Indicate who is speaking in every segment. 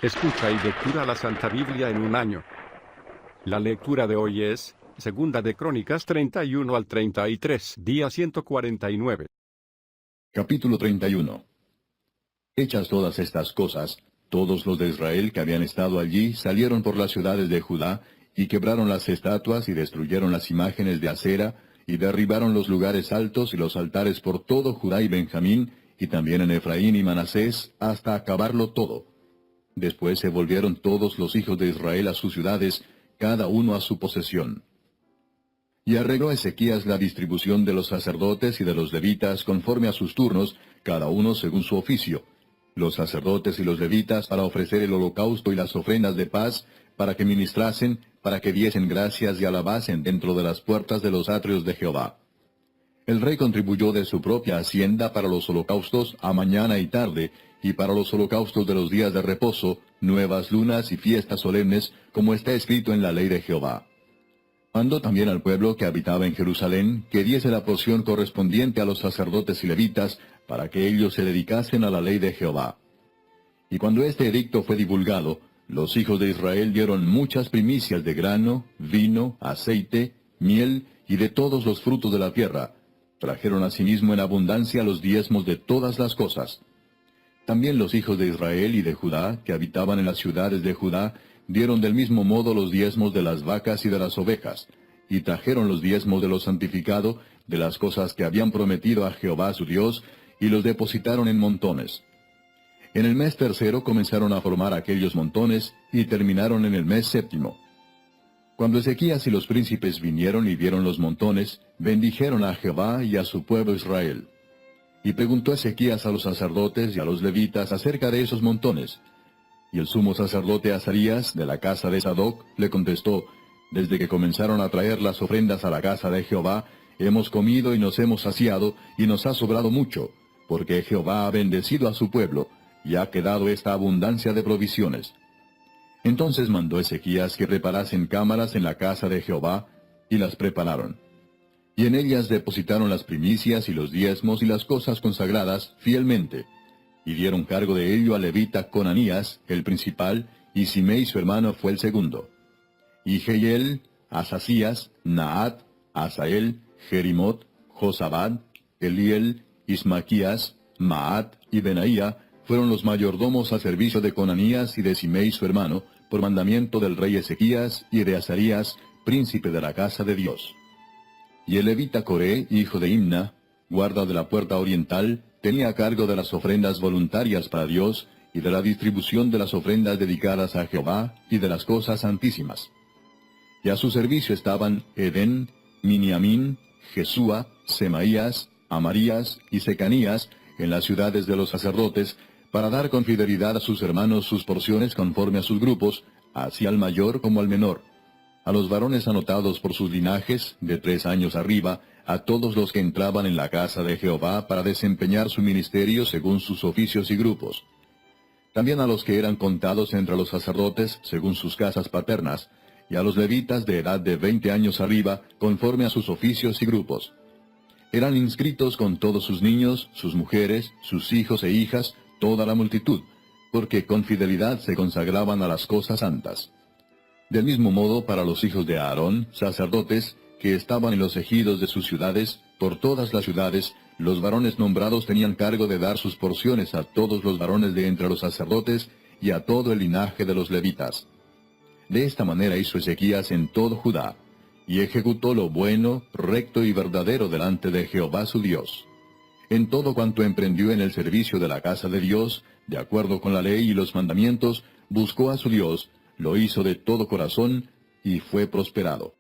Speaker 1: Escucha y lectura la Santa Biblia en un año. La lectura de hoy es, Segunda de Crónicas 31 al 33, día 149.
Speaker 2: Capítulo 31. Hechas todas estas cosas, todos los de Israel que habían estado allí salieron por las ciudades de Judá, y quebraron las estatuas y destruyeron las imágenes de acera, y derribaron los lugares altos y los altares por todo Judá y Benjamín, y también en Efraín y Manasés, hasta acabarlo todo. Después se volvieron todos los hijos de Israel a sus ciudades, cada uno a su posesión. Y arregló Ezequías la distribución de los sacerdotes y de los levitas conforme a sus turnos, cada uno según su oficio. Los sacerdotes y los levitas para ofrecer el holocausto y las ofrendas de paz, para que ministrasen, para que diesen gracias y alabasen dentro de las puertas de los atrios de Jehová. El rey contribuyó de su propia hacienda para los holocaustos a mañana y tarde, y para los holocaustos de los días de reposo, nuevas lunas y fiestas solemnes, como está escrito en la ley de Jehová. Mandó también al pueblo que habitaba en Jerusalén que diese la porción correspondiente a los sacerdotes y levitas, para que ellos se dedicasen a la ley de Jehová. Y cuando este edicto fue divulgado, los hijos de Israel dieron muchas primicias de grano, vino, aceite, miel y de todos los frutos de la tierra. Trajeron asimismo en abundancia los diezmos de todas las cosas. También los hijos de Israel y de Judá, que habitaban en las ciudades de Judá, dieron del mismo modo los diezmos de las vacas y de las ovejas, y trajeron los diezmos de lo santificado, de las cosas que habían prometido a Jehová su Dios, y los depositaron en montones. En el mes tercero comenzaron a formar aquellos montones, y terminaron en el mes séptimo. Cuando Ezequías y los príncipes vinieron y vieron los montones, bendijeron a Jehová y a su pueblo Israel. Y preguntó Ezequías a los sacerdotes y a los levitas acerca de esos montones. Y el sumo sacerdote Azarías, de la casa de Sadoc, le contestó: Desde que comenzaron a traer las ofrendas a la casa de Jehová, hemos comido y nos hemos saciado, y nos ha sobrado mucho, porque Jehová ha bendecido a su pueblo, y ha quedado esta abundancia de provisiones. Entonces mandó Ezequías que preparasen cámaras en la casa de Jehová, y las prepararon. Y en ellas depositaron las primicias y los diezmos y las cosas consagradas fielmente, y dieron cargo de ello al levita Conanías, el principal, y Simei su hermano fue el segundo. Y Jehiel, Asasías, Naat, Asael, Jerimot, Josabad, Eliel, Ismaquías, Maat y Benaía fueron los mayordomos al servicio de Conanías y de Simei su hermano, por mandamiento del rey Ezequías y de Azarías, príncipe de la casa de Dios. Y el levita Coré, hijo de Imna, guarda de la puerta oriental, tenía a cargo de las ofrendas voluntarias para Dios, y de la distribución de las ofrendas dedicadas a Jehová, y de las cosas santísimas. Y a su servicio estaban Edén, Miniamín, Jesúa, Semaías, Amarías y Secanías, en las ciudades de los sacerdotes, para dar con fidelidad a sus hermanos sus porciones conforme a sus grupos, así al mayor como al menor. A los varones anotados por sus linajes, de 3 años arriba, a todos los que entraban en la casa de Jehová para desempeñar su ministerio según sus oficios y grupos. También a los que eran contados entre los sacerdotes según sus casas paternas, y a los levitas de edad de 20 años arriba, conforme a sus oficios y grupos. Eran inscritos con todos sus niños, sus mujeres, sus hijos e hijas, toda la multitud, porque con fidelidad se consagraban a las cosas santas. Del mismo modo para los hijos de Aarón, sacerdotes, que estaban en los ejidos de sus ciudades, por todas las ciudades, los varones nombrados tenían cargo de dar sus porciones a todos los varones de entre los sacerdotes y a todo el linaje de los levitas. De esta manera hizo Ezequías en todo Judá, y ejecutó lo bueno, recto y verdadero delante de Jehová su Dios. En todo cuanto emprendió en el servicio de la casa de Dios, de acuerdo con la ley y los mandamientos, buscó a su Dios, lo hizo de todo corazón, y fue prosperado.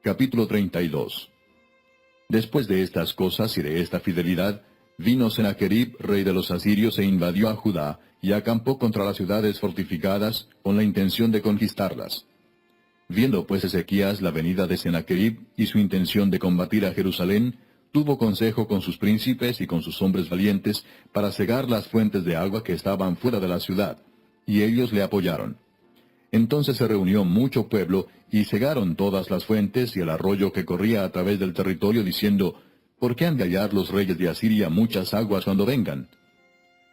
Speaker 2: Capítulo 32. Después de estas cosas y de esta fidelidad, vino Sennacherib, rey de los asirios, e invadió a Judá, y acampó contra las ciudades fortificadas, con la intención de conquistarlas. Viendo pues Ezequías la venida de Sennacherib y su intención de combatir a Jerusalén, tuvo consejo con sus príncipes y con sus hombres valientes para cegar las fuentes de agua que estaban fuera de la ciudad, y ellos le apoyaron. Entonces se reunió mucho pueblo, y cegaron todas las fuentes y el arroyo que corría a través del territorio, diciendo: ¿Por qué han de hallar los reyes de Asiria muchas aguas cuando vengan?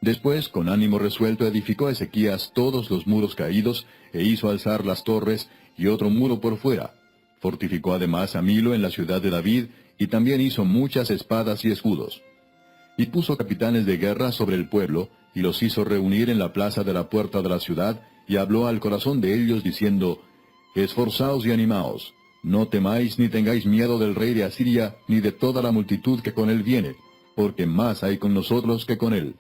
Speaker 2: Después, con ánimo resuelto, edificó Ezequías todos los muros caídos, e hizo alzar las torres, y otro muro por fuera. Fortificó además a Milo en la ciudad de David, y también hizo muchas espadas y escudos. Y puso capitanes de guerra sobre el pueblo, y los hizo reunir en la plaza de la puerta de la ciudad, y habló al corazón de ellos, diciendo, Esforzaos y animaos, no temáis ni tengáis miedo del rey de Asiria, ni de toda la multitud que con él viene, porque más hay con nosotros que con él.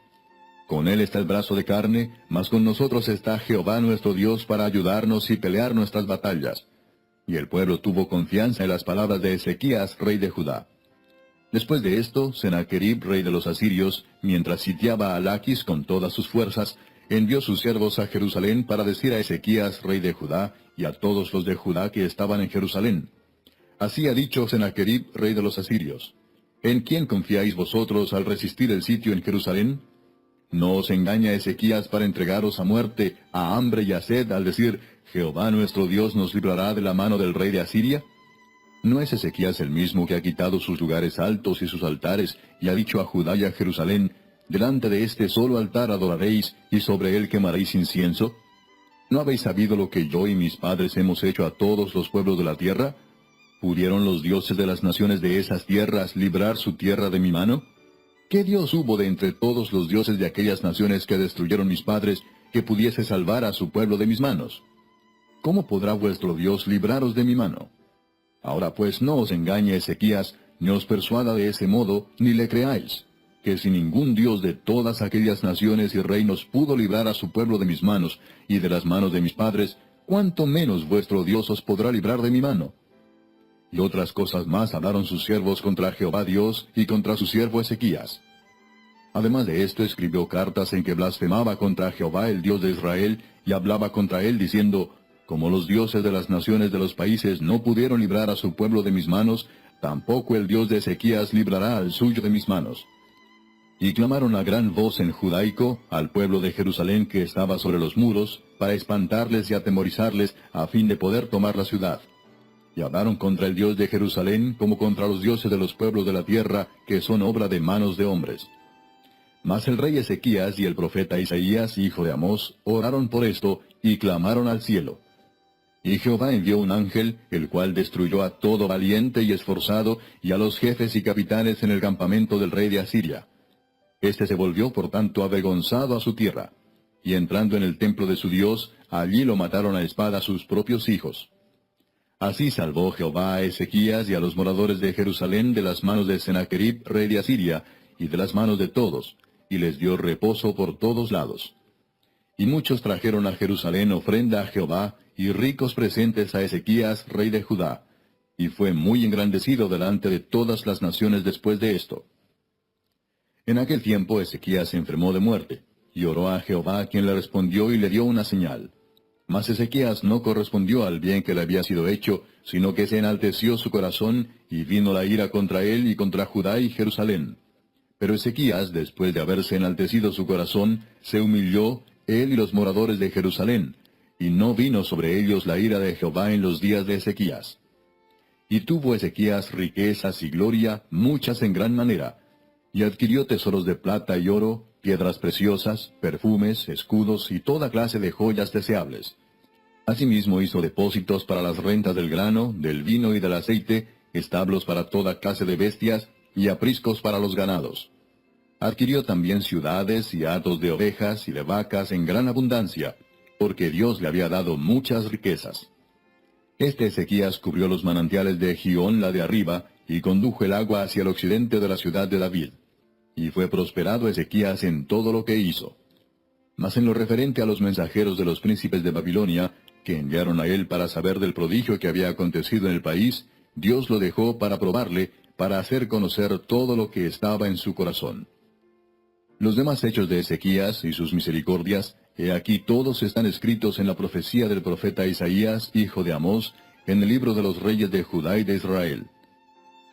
Speaker 2: Con él está el brazo de carne, mas con nosotros está Jehová nuestro Dios para ayudarnos y pelear nuestras batallas. Y el pueblo tuvo confianza en las palabras de Ezequías, rey de Judá. Después de esto, Sennacherib, rey de los asirios, mientras sitiaba a Laquis con todas sus fuerzas, envió sus siervos a Jerusalén para decir a Ezequías, rey de Judá, y a todos los de Judá que estaban en Jerusalén. Así ha dicho Sennacherib, rey de los asirios. ¿En quién confiáis vosotros al resistir el sitio en Jerusalén? ¿No os engaña Ezequías para entregaros a muerte, a hambre y a sed, al decir, Jehová nuestro Dios nos librará de la mano del rey de Asiria? ¿No es Ezequías el mismo que ha quitado sus lugares altos y sus altares, y ha dicho a Judá y a Jerusalén, delante de este solo altar adoraréis, y sobre él quemaréis incienso? ¿No habéis sabido lo que yo y mis padres hemos hecho a todos los pueblos de la tierra? ¿Pudieron los dioses de las naciones de esas tierras librar su tierra de mi mano? ¿Qué Dios hubo de entre todos los dioses de aquellas naciones que destruyeron mis padres, que pudiese salvar a su pueblo de mis manos? ¿Cómo podrá vuestro Dios libraros de mi mano? Ahora pues no os engañe Ezequías, ni os persuada de ese modo, ni le creáis, que si ningún Dios de todas aquellas naciones y reinos pudo librar a su pueblo de mis manos, y de las manos de mis padres, cuánto menos vuestro Dios os podrá librar de mi mano. Y otras cosas más hablaron sus siervos contra Jehová Dios y contra su siervo Ezequías. Además de esto escribió cartas en que blasfemaba contra Jehová el Dios de Israel, y hablaba contra él diciendo, como los dioses de las naciones de los países no pudieron librar a su pueblo de mis manos, tampoco el Dios de Ezequías librará al suyo de mis manos. Y clamaron a gran voz en judaico al pueblo de Jerusalén que estaba sobre los muros, para espantarles y atemorizarles, a fin de poder tomar la ciudad. Y hablaron contra el Dios de Jerusalén como contra los dioses de los pueblos de la tierra, que son obra de manos de hombres. Mas el rey Ezequías y el profeta Isaías, hijo de Amós, oraron por esto, y clamaron al cielo. Y Jehová envió un ángel, el cual destruyó a todo valiente y esforzado, y a los jefes y capitanes en el campamento del rey de Asiria. Este se volvió por tanto avergonzado a su tierra. Y entrando en el templo de su Dios, allí lo mataron a espada sus propios hijos. Así salvó Jehová a Ezequías y a los moradores de Jerusalén de las manos de Sennacherib, rey de Asiria, y de las manos de todos, y les dio reposo por todos lados. Y muchos trajeron a Jerusalén ofrenda a Jehová, y ricos presentes a Ezequías, rey de Judá, y fue muy engrandecido delante de todas las naciones después de esto. En aquel tiempo Ezequías se enfermó de muerte, y oró a Jehová, quien le respondió y le dio una señal. Mas Ezequías no correspondió al bien que le había sido hecho, sino que se enalteció su corazón, y vino la ira contra él y contra Judá y Jerusalén. Pero Ezequías, después de haberse enaltecido su corazón, se humilló, él y los moradores de Jerusalén, y no vino sobre ellos la ira de Jehová en los días de Ezequías. Y tuvo Ezequías riquezas y gloria, muchas en gran manera, y adquirió tesoros de plata y oro, piedras preciosas, perfumes, escudos y toda clase de joyas deseables. Asimismo hizo depósitos para las rentas del grano, del vino y del aceite, establos para toda clase de bestias, y apriscos para los ganados. Adquirió también ciudades y hatos de ovejas y de vacas en gran abundancia, porque Dios le había dado muchas riquezas. Este Ezequías cubrió los manantiales de Gihón la de arriba, y condujo el agua hacia el occidente de la ciudad de David. Y fue prosperado Ezequías en todo lo que hizo. Mas en lo referente a los mensajeros de los príncipes de Babilonia, que enviaron a él para saber del prodigio que había acontecido en el país, Dios lo dejó para probarle, para hacer conocer todo lo que estaba en su corazón. Los demás hechos de Ezequías y sus misericordias, he aquí todos están escritos en la profecía del profeta Isaías, hijo de Amós, en el libro de los reyes de Judá y de Israel.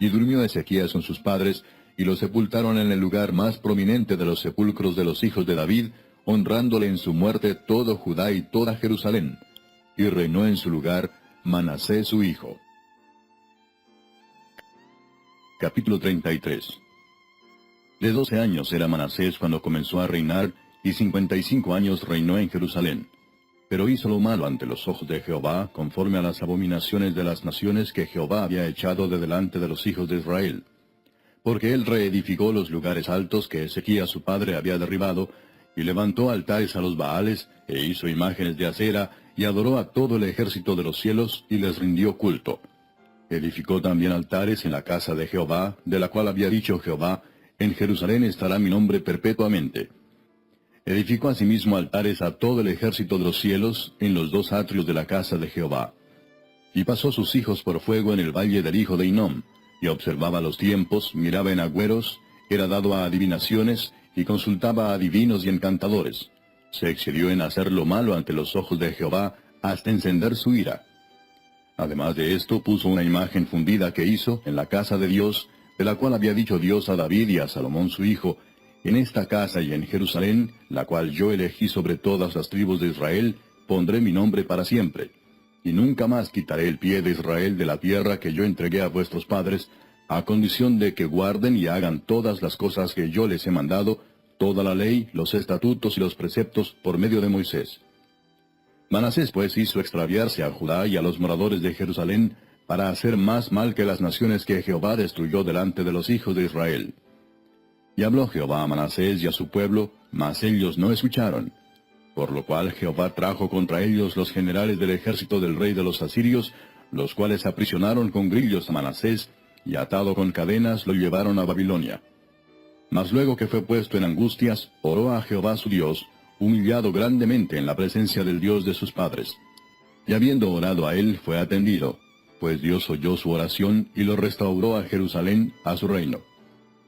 Speaker 2: Y durmió Ezequías con sus padres, y lo sepultaron en el lugar más prominente de los sepulcros de los hijos de David, honrándole en su muerte todo Judá y toda Jerusalén. Y reinó en su lugar Manasés su hijo. Capítulo 33. De 12 años era Manasés cuando comenzó a reinar, y 55 años reinó en Jerusalén. Pero hizo lo malo ante los ojos de Jehová, conforme a las abominaciones de las naciones que Jehová había echado de delante de los hijos de Israel. Porque él reedificó los lugares altos que Ezequías su padre había derribado, y levantó altares a los Baales, e hizo imágenes de acera, y adoró a todo el ejército de los cielos, y les rindió culto. Edificó también altares en la casa de Jehová, de la cual había dicho Jehová, en Jerusalén estará mi nombre perpetuamente. Edificó asimismo altares a todo el ejército de los cielos, en los dos atrios de la casa de Jehová. Y pasó sus hijos por fuego en el valle del hijo de Hinnom, y observaba los tiempos, miraba en agüeros, era dado a adivinaciones, y consultaba a adivinos y encantadores. Se excedió en hacer lo malo ante los ojos de Jehová, hasta encender su ira. Además de esto, puso una imagen fundida que hizo en la casa de Dios, de la cual había dicho Dios a David y a Salomón su hijo, en esta casa y en Jerusalén, la cual yo elegí sobre todas las tribus de Israel, pondré mi nombre para siempre. Y nunca más quitaré el pie de Israel de la tierra que yo entregué a vuestros padres, a condición de que guarden y hagan todas las cosas que yo les he mandado, toda la ley, los estatutos y los preceptos por medio de Moisés. Manasés pues hizo extraviarse a Judá y a los moradores de Jerusalén, para hacer más mal que las naciones que Jehová destruyó delante de los hijos de Israel. Y habló Jehová a Manasés y a su pueblo, mas ellos no escucharon. Por lo cual Jehová trajo contra ellos los generales del ejército del rey de los asirios, los cuales aprisionaron con grillos a Manasés, y atado con cadenas lo llevaron a Babilonia. Mas luego que fue puesto en angustias, oró a Jehová su Dios, humillado grandemente en la presencia del Dios de sus padres. Y habiendo orado a él, fue atendido, pues Dios oyó su oración y lo restauró a Jerusalén, a su reino.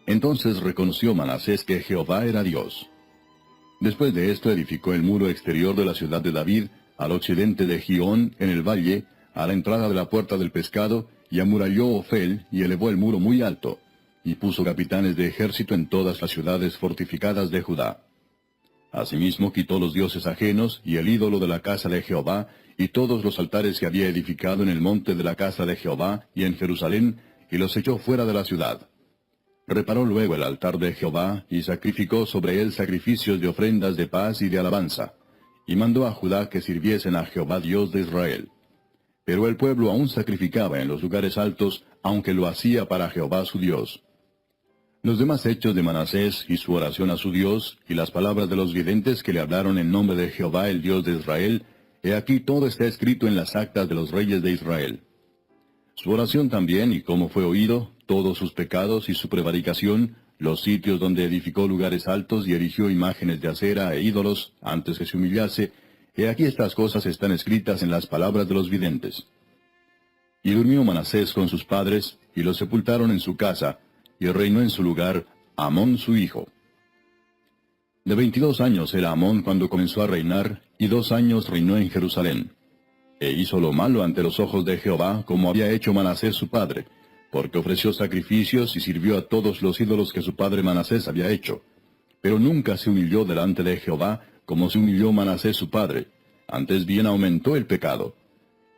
Speaker 2: Entonces reconoció Manasés que Jehová era Dios. Después de esto edificó el muro exterior de la ciudad de David, al occidente de Gihón, en el valle, a la entrada de la puerta del pescado, y amuralló Ofel, y elevó el muro muy alto, y puso capitanes de ejército en todas las ciudades fortificadas de Judá. Asimismo quitó los dioses ajenos, y el ídolo de la casa de Jehová, y todos los altares que había edificado en el monte de la casa de Jehová, y en Jerusalén, y los echó fuera de la ciudad. Reparó luego el altar de Jehová, y sacrificó sobre él sacrificios de ofrendas de paz y de alabanza, y mandó a Judá que sirviesen a Jehová Dios de Israel. Pero el pueblo aún sacrificaba en los lugares altos, aunque lo hacía para Jehová su Dios. Los demás hechos de Manasés y su oración a su Dios, y las palabras de los videntes que le hablaron en nombre de Jehová el Dios de Israel, he aquí todo está escrito en las actas de los reyes de Israel. Su oración también, y cómo fue oído, todos sus pecados y su prevaricación, los sitios donde edificó lugares altos y erigió imágenes de acera e ídolos, antes que se humillase, he aquí estas cosas están escritas en las palabras de los videntes. Y durmió Manasés con sus padres, y los sepultaron en su casa, y reinó en su lugar Amón su hijo. De 22 años era Amón cuando comenzó a reinar, y 2 años reinó en Jerusalén. E hizo lo malo ante los ojos de Jehová, como había hecho Manasés su padre, porque ofreció sacrificios y sirvió a todos los ídolos que su padre Manasés había hecho. Pero nunca se humilló delante de Jehová, como se humilló Manasés su padre, antes bien aumentó el pecado.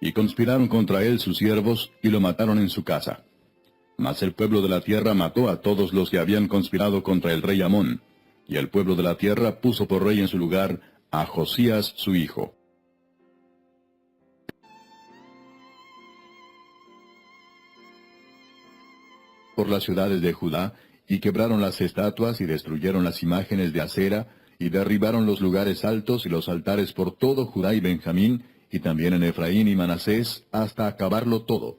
Speaker 2: Y conspiraron contra él sus siervos, y lo mataron en su casa. Mas el pueblo de la tierra mató a todos los que habían conspirado contra el rey Amón, y el pueblo de la tierra puso por rey en su lugar a Josías su hijo. Por las ciudades de Judá, y quebraron las estatuas y destruyeron las imágenes de acera, y derribaron los lugares altos y los altares por todo Judá y Benjamín, y también en Efraín y Manasés, hasta acabarlo todo.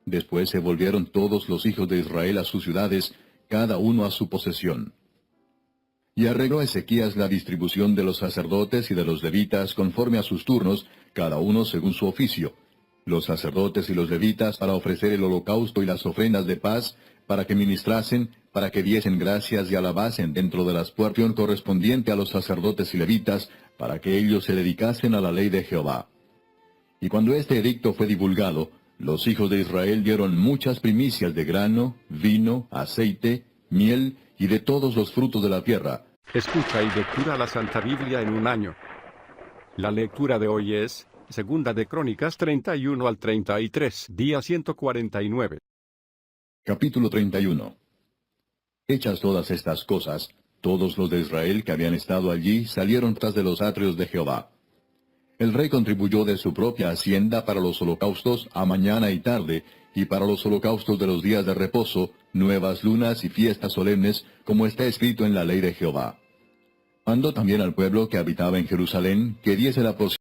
Speaker 2: Después se volvieron todos los hijos de Israel a sus ciudades, cada uno a su posesión. Y arregló Ezequías la distribución de los sacerdotes y de los levitas conforme a sus turnos, cada uno según su oficio. Los sacerdotes y los levitas para ofrecer el holocausto y las ofrendas de paz, para que ministrasen, para que diesen gracias y alabasen dentro de la porción correspondiente a los sacerdotes y levitas, para que ellos se dedicasen a la ley de Jehová. Y cuando este edicto fue divulgado, los hijos de Israel dieron muchas primicias de grano, vino, aceite, miel y de todos los frutos de la tierra.
Speaker 1: Escucha y lectura la Santa Biblia en un año. La lectura de hoy es Segunda de Crónicas 31 al 33, día 149.
Speaker 2: Capítulo 31. Hechas todas estas cosas, todos los de Israel que habían estado allí salieron tras de los atrios de Jehová. El rey contribuyó de su propia hacienda para los holocaustos a mañana y tarde, y para los holocaustos de los días de reposo, nuevas lunas y fiestas solemnes, como está escrito en la ley de Jehová. Mandó también al pueblo que habitaba en Jerusalén que diese la porción